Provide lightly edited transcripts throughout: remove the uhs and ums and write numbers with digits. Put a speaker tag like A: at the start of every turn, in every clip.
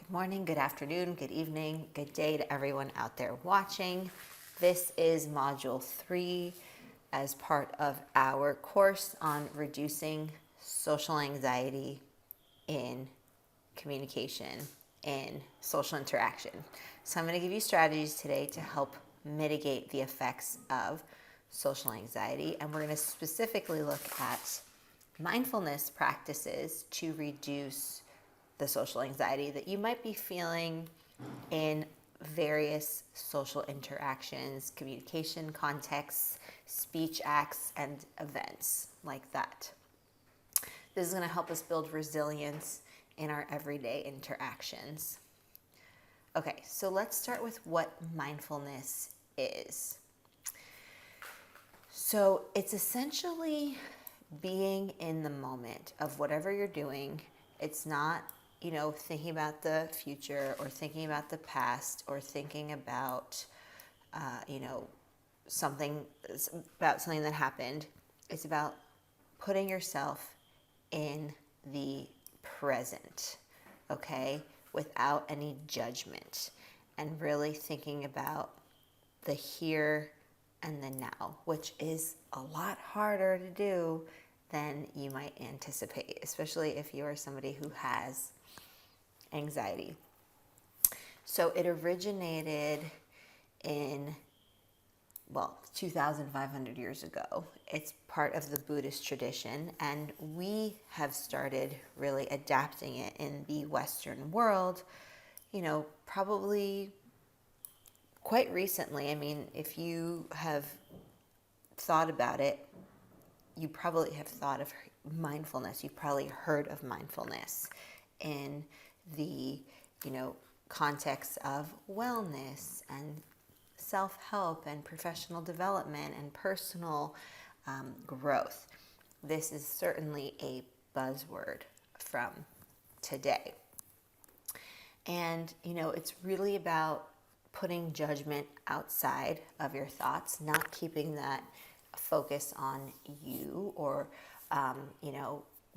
A: Good morning, good afternoon, good evening, good day to everyone out there watching. This is Module 3 as part of our course on reducing social anxiety in communication, in social interaction. So I'm going to give you strategies today to help mitigate the effects of social anxiety, and we're going to specifically look at mindfulness practices to reduce the social anxiety that you might be feeling in various social interactions, communication contexts, speech acts, and events like that. This is going to help us build resilience in our everyday interactions. Okay, so let's start with what mindfulness is. So it's essentially being in the moment of whatever you're doing. It's not thinking about the future or thinking about the past or thinking about, something that happened. It's about putting yourself in the present, okay, without any judgment, and really thinking about the here and the now, which is a lot harder to do than you might anticipate, especially if you are somebody who has anxiety. So it originated in, 2,500 years ago. It's part of the Buddhist tradition, and we have started really adapting it in the Western world, probably quite recently. I mean, if you have thought about it, you probably have thought of mindfulness. You've probably heard of mindfulness in the, context of wellness and self-help and professional development and personal growth. This is certainly a buzzword from today. And, it's really about putting judgment outside of your thoughts, not keeping that focus on you or,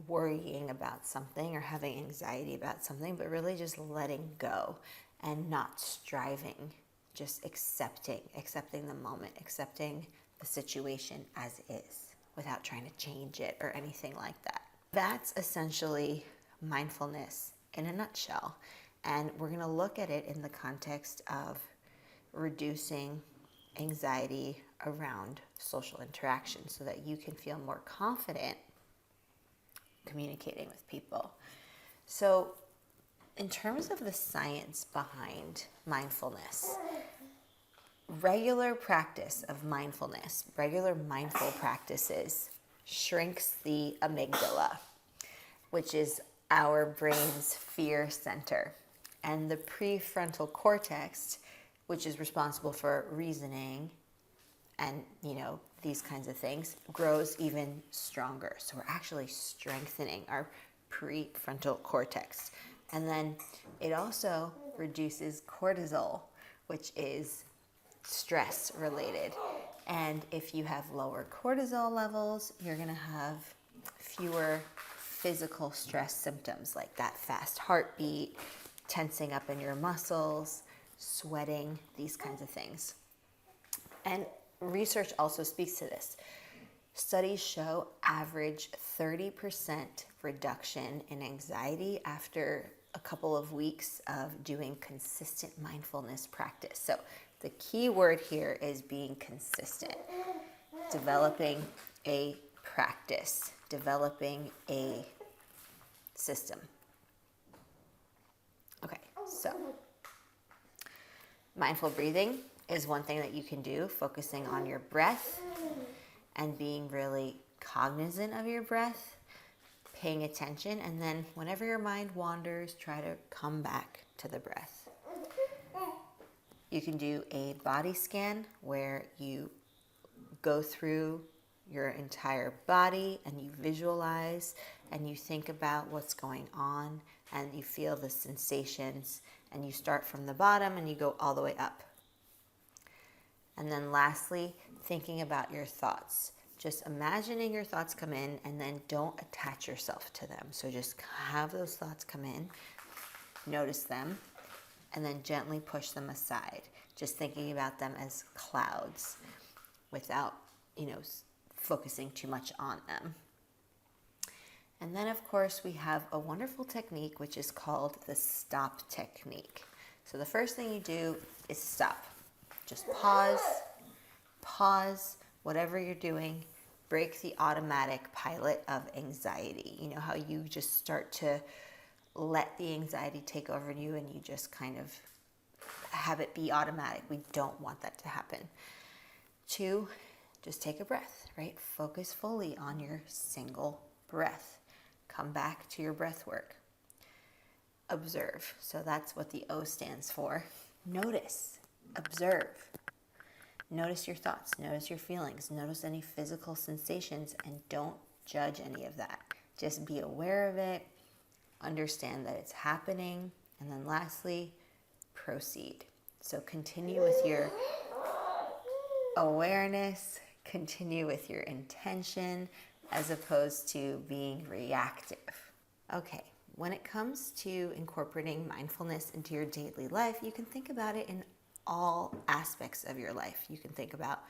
A: worrying about something or having anxiety about something, but really just letting go and not striving, just accepting the moment, accepting the situation as is without trying to change it or anything like that. That's essentially mindfulness in a nutshell. And we're going to look at it in the context of reducing anxiety around social interaction so that you can feel more confident communicating with people. So, in terms of the science behind mindfulness, regular practice of mindfulness, regular mindful practices shrinks the amygdala, which is our brain's fear center, and the prefrontal cortex, which is responsible for reasoning and, these kinds of things, grows even stronger. So we're actually strengthening our prefrontal cortex. And then it also reduces cortisol, which is stress related. And if you have lower cortisol levels, you're going to have fewer physical stress symptoms like that fast heartbeat, tensing up in your muscles, sweating, these kinds of things. And research also speaks to this. Studies show average 30% reduction in anxiety after a couple of weeks of doing consistent mindfulness practice. So the key word here is being consistent, developing a practice, developing a system. Okay, so mindful breathing is one thing that you can do, focusing on your breath and being really cognizant of your breath, paying attention, and then whenever your mind wanders, try to come back to the breath. You can do a body scan where you go through your entire body and you visualize and you think about what's going on and you feel the sensations, and you start from the bottom and you go all the way up. And then lastly, thinking about your thoughts. Just imagining your thoughts come in and then don't attach yourself to them. So just have those thoughts come in notice them, and then gently push them aside, just thinking about them as clouds without, focusing too much on them. And then, of course, we have a wonderful technique which is called the stop technique. So the first thing you do is stop. Just pause whatever you're doing, break the automatic pilot of anxiety. You know how you just start to let the anxiety take over you and you just kind of have it be automatic. We don't want that to happen. 2, just take a breath, right? Focus fully on your single breath. Come back to your breath work. Observe. So that's what the O stands for. Notice. Observe. Notice your thoughts. Notice your feelings. Notice any physical sensations and don't judge any of that. Just be aware of it. Understand that it's happening. And then lastly, proceed. So continue with your awareness. Continue with your intention as opposed to being reactive. Okay, when it comes to incorporating mindfulness into your daily life, you can think about it in all aspects of your life. You can think about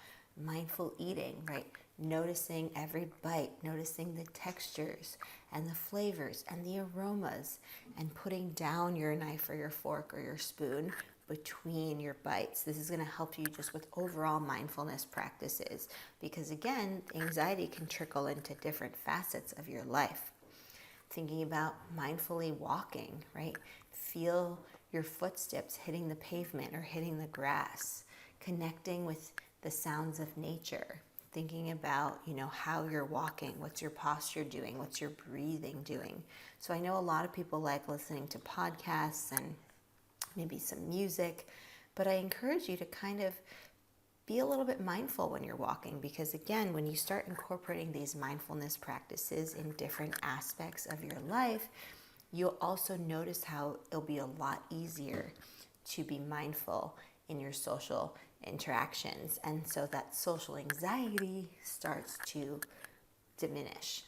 A: mindful eating, right? Noticing every bite, noticing the textures and the flavors and the aromas, and putting down your knife or your fork or your spoon between your bites. This is going to help you just with overall mindfulness practices because, again, anxiety can trickle into different facets of your life. Thinking about mindfully walking, right? Feel your footsteps hitting the pavement or hitting the grass, connecting with the sounds of nature, thinking about, how you're walking, what's your posture doing, what's your breathing doing. So I know a lot of people like listening to podcasts and maybe some music, but I encourage you to kind of be a little bit mindful when you're walking because, again, when you start incorporating these mindfulness practices in different aspects of your life, you'll also notice how it'll be a lot easier to be mindful in your social interactions. And so that social anxiety starts to diminish.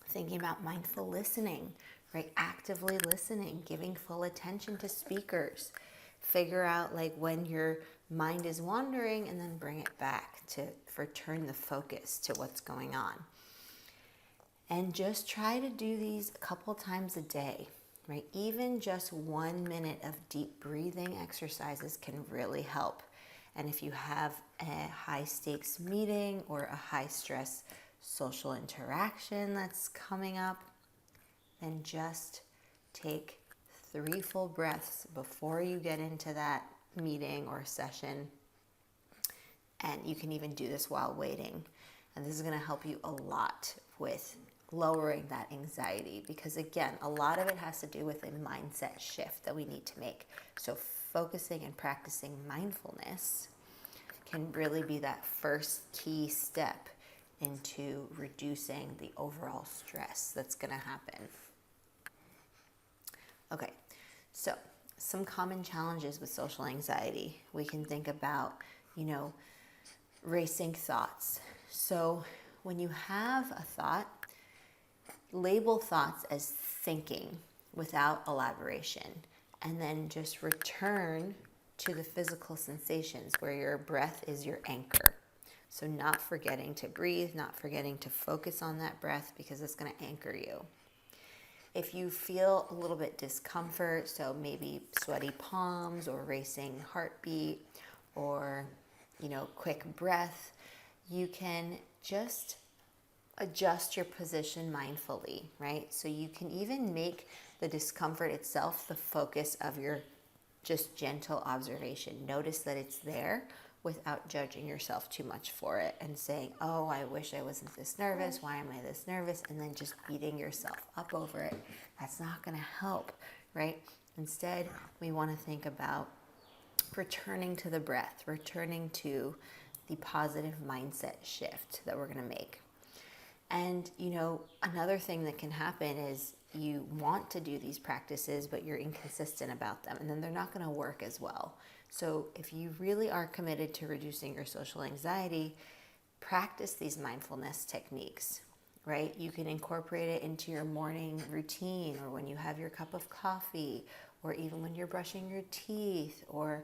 A: Thinking about mindful listening, right? Actively listening, giving full attention to speakers. Figure out when your mind is wandering and then bring it back to return the focus to what's going on. And just try to do these a couple times a day, right? Even just 1 minute of deep breathing exercises can really help. And if you have a high stakes meeting or a high stress social interaction that's coming up, then just take 3 full breaths before you get into that meeting or session. And you can even do this while waiting. And this is going to help you a lot with lowering that anxiety because, again, a lot of it has to do with a mindset shift that we need to make. So focusing and practicing mindfulness can really be that first key step into reducing the overall stress that's going to happen. Okay, so some common challenges with social anxiety. We can think about, racing thoughts. So when you have a thought, label thoughts as thinking without elaboration, and then just return to the physical sensations where your breath is your anchor. So not forgetting to breathe, not forgetting to focus on that breath because it's going to anchor you. If you feel a little bit discomfort, so maybe sweaty palms or racing heartbeat or, quick breath, you can just adjust your position mindfully, right? So you can even make the discomfort itself the focus of your just gentle observation. Notice that it's there without judging yourself too much for it and saying, oh, I wish I wasn't this nervous. Why am I this nervous? And then just beating yourself up over it. That's not going to help, right? Instead, we want to think about returning to the breath, returning to the positive mindset shift that we're going to make. And, another thing that can happen is you want to do these practices, but you're inconsistent about them, and then they're not going to work as well. So if you really are committed to reducing your social anxiety, practice these mindfulness techniques, right? You can incorporate it into your morning routine, or when you have your cup of coffee, or even when you're brushing your teeth, or,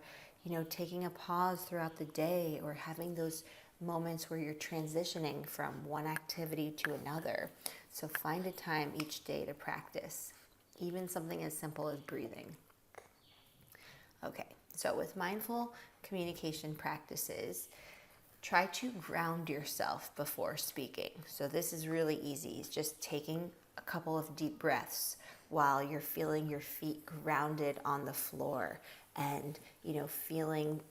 A: taking a pause throughout the day, or having those moments where you're transitioning from one activity to another. So find a time each day to practice, even something as simple as breathing. Okay, so with mindful communication practices, try to ground yourself before speaking. So this is really easy. It's just taking a couple of deep breaths while you're feeling your feet grounded on the floor and, feeling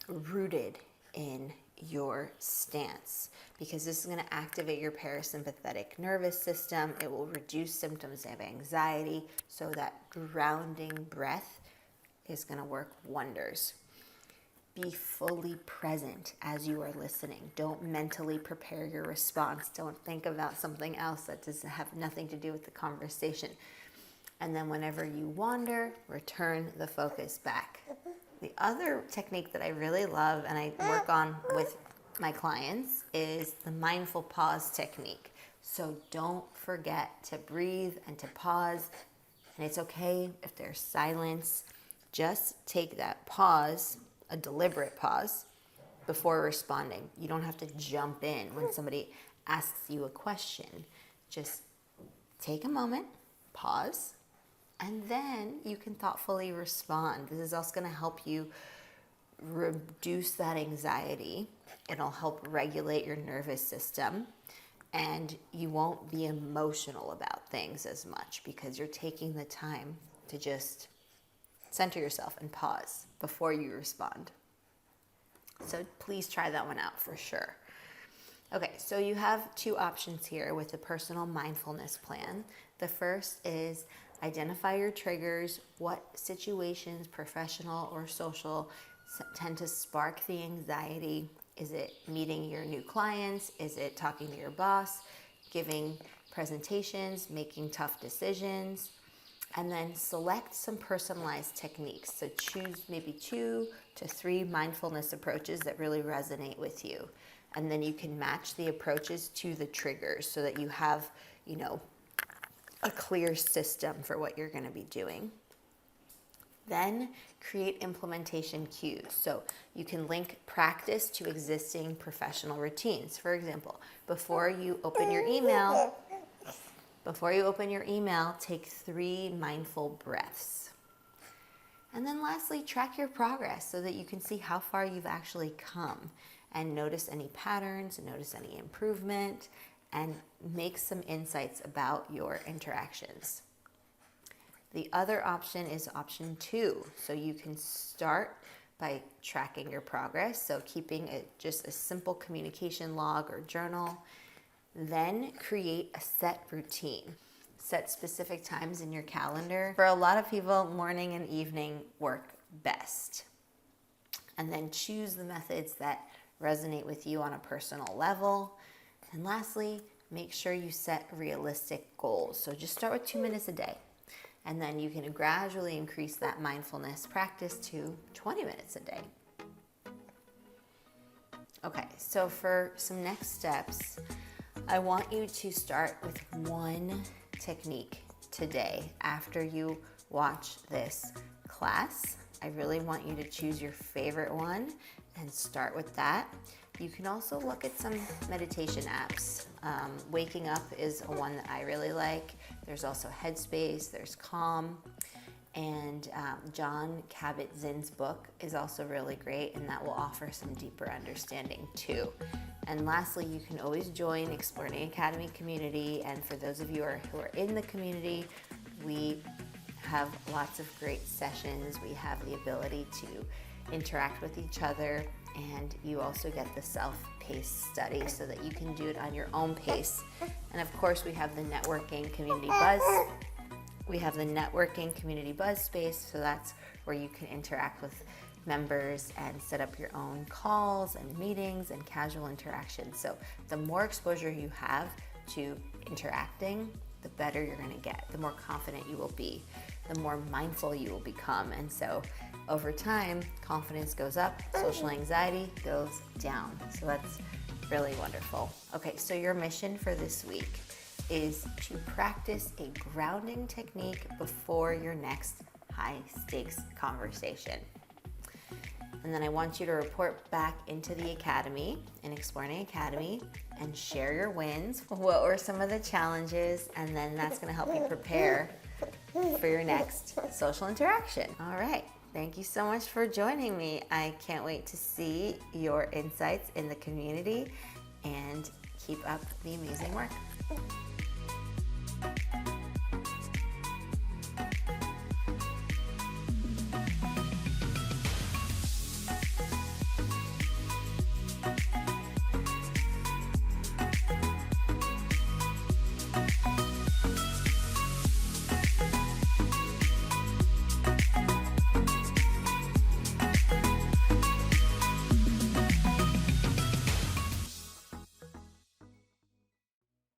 A: rooted in your stance, because this is going to activate your parasympathetic nervous system. It will reduce symptoms of anxiety, so that grounding breath is going to work wonders. Be fully present as you are listening. Don't mentally prepare your response. Don't think about something else that does have nothing to do with the conversation. And then whenever you wander, return the focus back. The other technique that I really love and I work on with my clients is the mindful pause technique. So don't forget to breathe and to pause. And it's okay if there's silence. Just take that pause, a deliberate pause, before responding. You don't have to jump in when somebody asks you a question. Just take a moment, pause, and then you can thoughtfully respond. This is also going to help you reduce that anxiety. It'll help regulate your nervous system, and you won't be emotional about things as much because you're taking the time to just center yourself and pause before you respond. So please try that one out for sure. Okay, so you have two options here with the personal mindfulness plan. The first is identify your triggers. What situations, professional or social, tend to spark the anxiety? Is it meeting your new clients? Is it talking to your boss, giving presentations, making tough decisions? And then select some personalized techniques. So choose maybe 2 to 3 mindfulness approaches that really resonate with you. And then you can match the approaches to the triggers so that you have, a clear system for what you're going to be doing. Then create implementation cues. So you can link practice to existing professional routines. For example, before you open your email, take 3 mindful breaths. And then lastly, track your progress so that you can see how far you've actually come and notice any patterns, notice any improvement, and make some insights about your interactions. The other option is option 2. So you can start by tracking your progress. So keeping just a simple communication log or journal. Then create a set routine. Set specific times in your calendar. For a lot of people, morning and evening work best. And then choose the methods that resonate with you on a personal level. And lastly, make sure you set realistic goals. So just start with 2 minutes a day. And then you can gradually increase that mindfulness practice to 20 minutes a day. Okay, so for some next steps, I want you to start with one technique today after you watch this class. I really want you to choose your favorite one and start with that. You can also look at some meditation apps. Waking Up is one that I really like. There's also Headspace, there's Calm, and John Kabat-Zinn's book is also really great, and that will offer some deeper understanding too. And lastly, you can always join Explearning Academy community, and for those of you who are in the community, we have lots of great sessions. We have the ability to interact with each other, and you also get the self-paced study so that you can do it on your own pace. And of course, we have the networking community buzz. We have the networking community buzz space, so that's where you can interact with members and set up your own calls and meetings and casual interactions. So the more exposure you have to interacting, the better you're going to get, the more confident you will be, the more mindful you will become. And so over time, confidence goes up, social anxiety goes down. So that's really wonderful. Okay, so your mission for this week is to practice a grounding technique before your next high stakes conversation. And then I want you to report back into the Academy, in Explearning Academy, and share your wins. What were some of the challenges? And then that's going to help you prepare for your next social interaction. All right. Thank you so much for joining me. I can't wait to see your insights in the community, and keep up the amazing work.